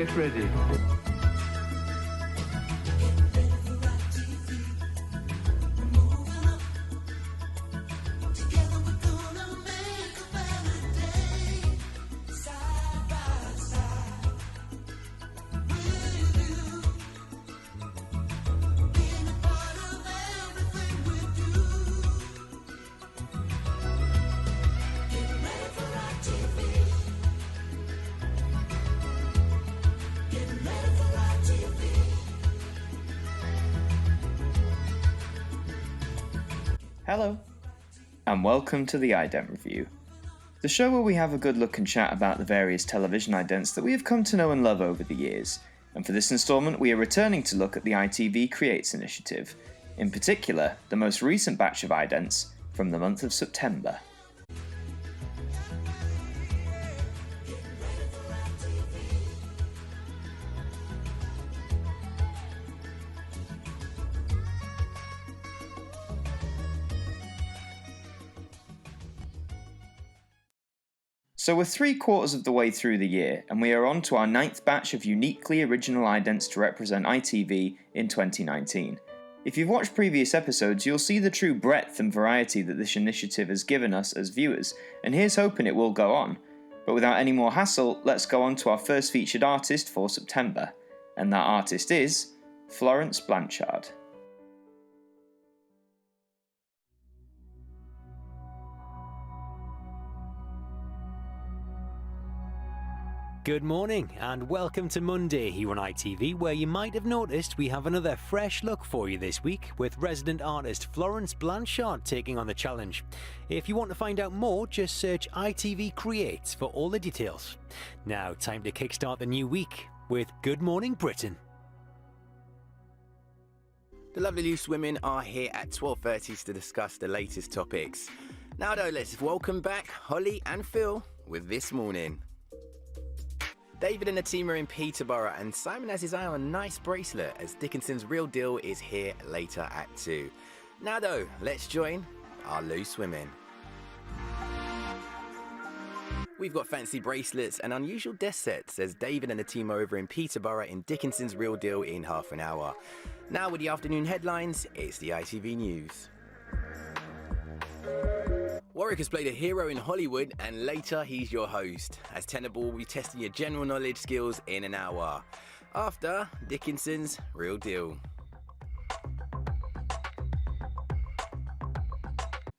get ready. Hello, and welcome to the Ident Review, the show where we have a good look and chat about the various television idents that we have come to know and love over the years, and for this instalment we are returning to look at the ITV Creates initiative, in particular the most recent batch of idents from the month of September. So we're 3/4 of the way through the year, and we are on to our 9th batch of uniquely original idents to represent ITV in 2019. If you've watched previous episodes, you'll see the true breadth and variety that this initiative has given us as viewers, and here's hoping it will go on. But without any more hassle, let's go on to our first featured artist for September, and that artist is Florence Blanche. Good morning and welcome to Monday here on ITV, where you might have noticed we have another fresh look for you this week with resident artist Florence Blanche taking on the challenge. If you want to find out more, just search ITV Creates for all the details. Now time to kickstart the new week with Good Morning Britain. The lovely Loose Women are here at 12:30 to discuss the latest topics. Now though, let's welcome back Holly and Phil with This Morning. David and the team are in Peterborough, and Simon has his eye on a nice bracelet as Dickinson's Real Deal is here later at 2. Now though, let's join our Loose Women. We've got fancy bracelets and unusual desk sets as David and the team are over in Peterborough in Dickinson's Real Deal in half an hour. Now with the afternoon headlines, it's the ITV News. Warwick has played a hero in Hollywood, and later he's your host, as Tenable will be testing your general knowledge skills in an hour, after Dickinson's Real Deal.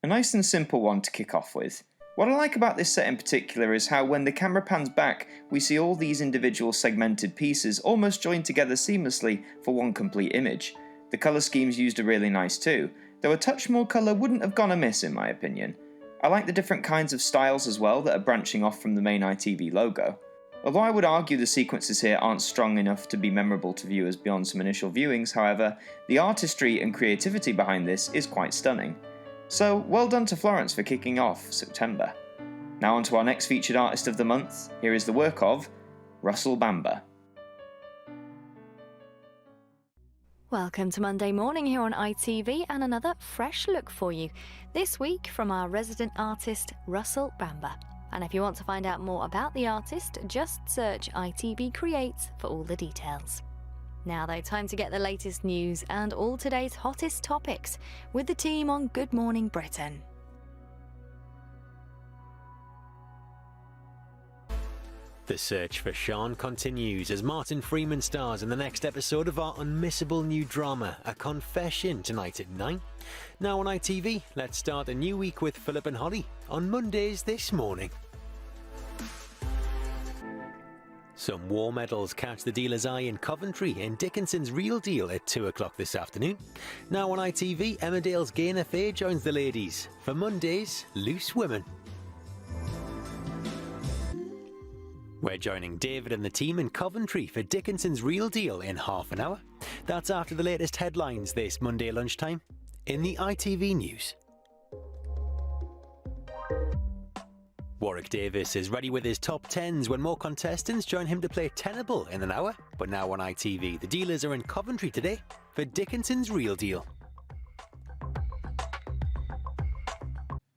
A nice and simple one to kick off with. What I like about this set in particular is how when the camera pans back, we see all these individual segmented pieces almost joined together seamlessly for one complete image. The colour schemes used are really nice too, though a touch more colour wouldn't have gone amiss in my opinion. I like the different kinds of styles as well that are branching off from the main ITV logo. Although I would argue the sequences here aren't strong enough to be memorable to viewers beyond some initial viewings, however, the artistry and creativity behind this is quite stunning. So well done to Florence for kicking off September. Now on to our next featured artist of the month. Here is the work of Bambor. Welcome to Monday morning here on ITV, and another fresh look for you. This week from our resident artist Bambor. And if you want to find out more about the artist, just search ITV Creates for all the details. Now though, time to get the latest news and all today's hottest topics with the team on Good Morning Britain. The search for Sean continues as Martyn Freeman stars in the next episode of our unmissable new drama, A Confession, tonight at 9. Now on ITV, let's start a new week with Philip and Holly on Mondays This Morning. Some war medals catch the dealer's eye in Coventry in Dickinson's Real Deal at 2 o'clock this afternoon. Now on ITV, Emmerdale's Gaynor Faye joins the ladies for Mondays Loose Women. We're joining David and the team in Coventry for Dickinson's Real Deal in half an hour. That's after the latest headlines this Monday lunchtime in the ITV News. Warwick Davis is ready with his top 10s when more contestants join him to play Tenable in an hour. But now on ITV, the dealers are in Coventry today for Dickinson's Real Deal.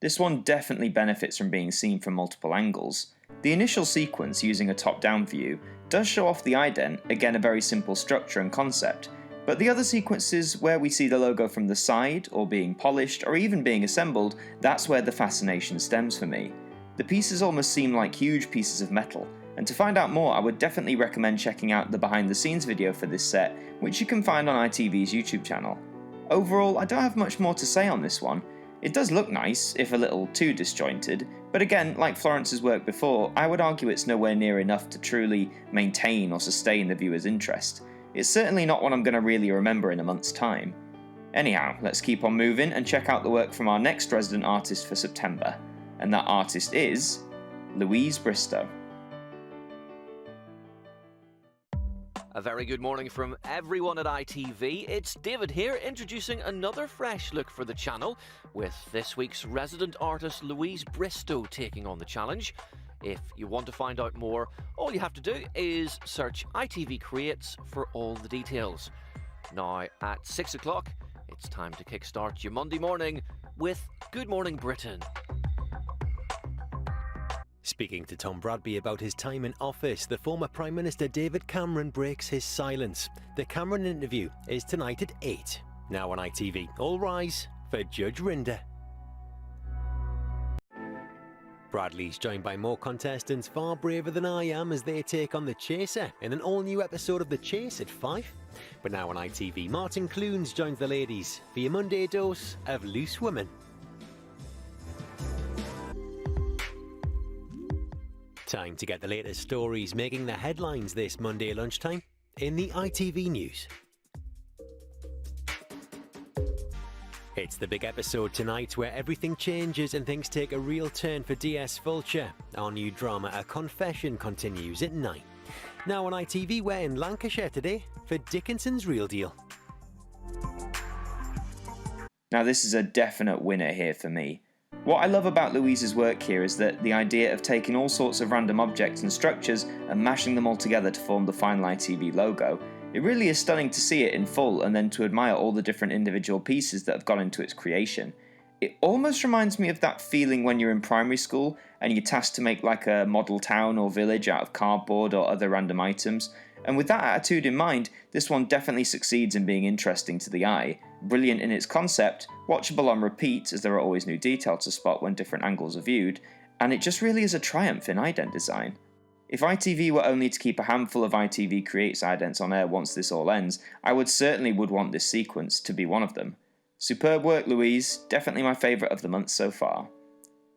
This one definitely benefits from being seen from multiple angles. The initial sequence using a top-down view does show off the ident, again a very simple structure and concept, but the other sequences where we see the logo from the side, or being polished, or even being assembled, that's where the fascination stems for me. The pieces almost seem like huge pieces of metal, and to find out more I would definitely recommend checking out the behind the scenes video for this set, which you can find on ITV's YouTube channel. Overall, I don't have much more to say on this one. It does look nice, if a little too disjointed, but again, like Florence's work before, I would argue it's nowhere near enough to truly maintain or sustain the viewer's interest. It's certainly not one I'm going to really remember in a month's time. Anyhow, let's keep on moving and check out the work from our next resident artist for September, and that artist is Louise Bristow. A very good morning from everyone at ITV. It's David here, introducing another fresh look for the channel, with this week's resident artist Louise Bristow taking on the challenge. If you want to find out more, all you have to do is search ITV Creates for all the details. Now, at 6 o'clock, it's time to kickstart your Monday morning with Good Morning Britain. Speaking to Tom Bradby about his time in office, the former Prime Minister David Cameron breaks his silence. The Cameron interview is tonight at 8. Now on ITV, all rise for Judge Rinder. Bradley's joined by more contestants far braver than I am as they take on The Chaser in an all-new episode of The Chase at 5. But now on ITV, Martyn joins the ladies for your Monday dose of Loose Women. Time to get the latest stories making the headlines this Monday lunchtime in the ITV News. It's the big episode tonight where everything changes and things take a real turn for DS Vulture. Our new drama A Confession continues at 9. Now on ITV, we're in Lancashire today for Dickinson's Real Deal. Now this is a definite winner here for me. What I love about Louise's work here is that the idea of taking all sorts of random objects and structures and mashing them all together to form the final ITV logo. It really is stunning to see it in full and then to admire all the different individual pieces that have gone into its creation. It almost reminds me of that feeling when you're in primary school and you're tasked to make like a model town or village out of cardboard or other random items. And with that attitude in mind, this one definitely succeeds in being interesting to the eye. Brilliant in its concept, watchable on repeat as there are always new details to spot when different angles are viewed, and it just really is a triumph in ident design. If ITV were only to keep a handful of ITV Creates idents on air once this all ends, I would want this sequence to be one of them. Superb work, Louise, definitely my favourite of the month so far.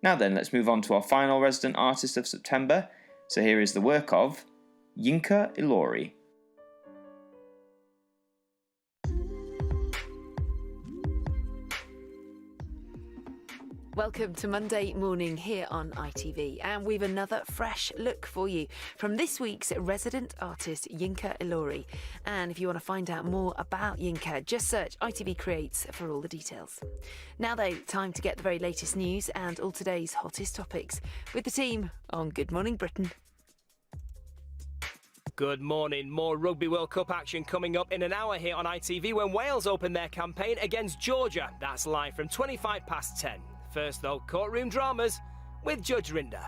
Now then, let's move on to our final resident artist of September. So here is the work of Yuka Alorri. Welcome to Monday morning here on ITV, and we've another fresh look for you from this week's resident artist Yuka Alorri. And if you want to find out more about Yuka, just search ITV Creates for all the details. Now though, time to get the very latest news and all today's hottest topics with the team on Good Morning Britain. Good morning. More Rugby World Cup action coming up in an hour here on ITV when Wales open their campaign against Georgia. That's live from 25 past 10. First though, courtroom dramas with Judge Rinder.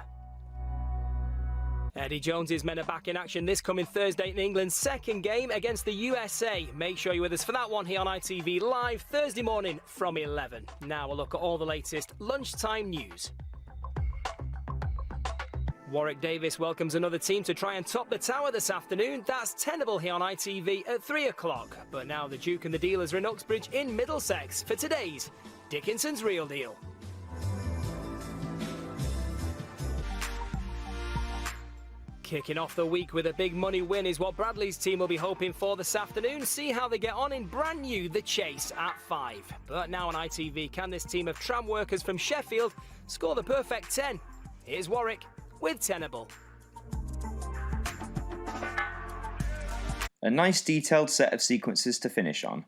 Eddie Jones's men are back in action this coming Thursday in England's second game against the USA. Make sure you're with us for that one here on ITV Live Thursday morning from 11. Now a look at all the latest lunchtime news. Warwick Davis welcomes another team to try and top the tower this afternoon. That's Tenable here on ITV at 3 o'clock. But now the Duke and the Dealers are in Uxbridge in Middlesex for today's Dickinson's Real Deal. Kicking off the week with a big money win is what Bradley's team will be hoping for this afternoon. See how they get on in brand new The Chase at 5. But now on ITV, can this team of tram workers from Sheffield score the perfect 10? Here's Warwick with Tenable. A nice detailed set of sequences to finish on.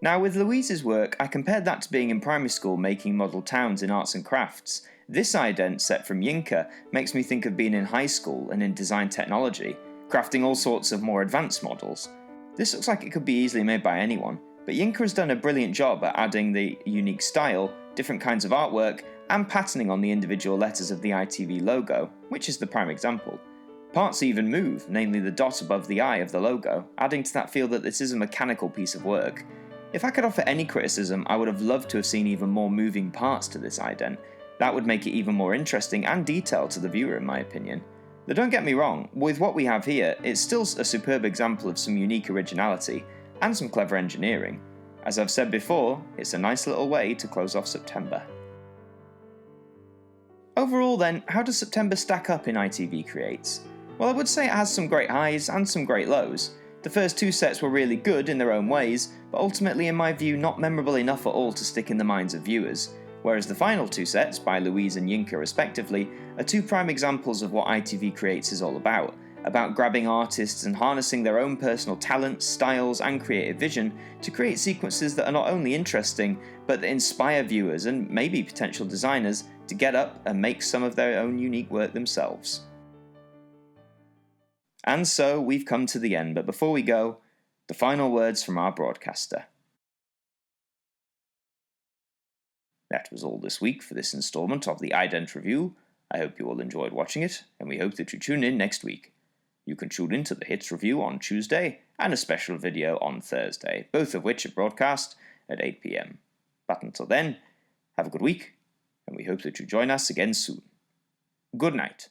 Now with Louise's work, I compared that to being in primary school making model towns in arts and crafts. This ident set from Yuka makes me think of being in high school and in design technology, crafting all sorts of more advanced models. This looks like it could be easily made by anyone, but Yuka has done a brilliant job at adding the unique style, different kinds of artwork, and patterning on the individual letters of the ITV logo, which is the prime example. Parts even move, namely the dot above the eye of the logo, adding to that feel that this is a mechanical piece of work. If I could offer any criticism, I would have loved to have seen even more moving parts to this ident. That would make it even more interesting and detailed to the viewer in my opinion. Though don't get me wrong, with what we have here, it's still a superb example of some unique originality, and some clever engineering. As I've said before, it's a nice little way to close off September. Overall then, how does September stack up in ITV Creates? Well, I would say it has some great highs and some great lows. The first two sets were really good in their own ways, but ultimately in my view not memorable enough at all to stick in the minds of viewers, whereas the final two sets, by Louise and Yuka respectively, are two prime examples of what ITV Creates is all about grabbing artists and harnessing their own personal talents, styles and creative vision to create sequences that are not only interesting, but that inspire viewers and maybe potential designers to get up and make some of their own unique work themselves. And so we've come to the end, but before we go, the final words from our broadcaster. That was all this week for this instalment of the Ident Review. I hope you all enjoyed watching it, and we hope that you tune in next week. You can tune in to the Hits Review on Tuesday, and a special video on Thursday, both of which are broadcast at 8 PM. But until then, have a good week, and we hope that you join us again soon. Good night.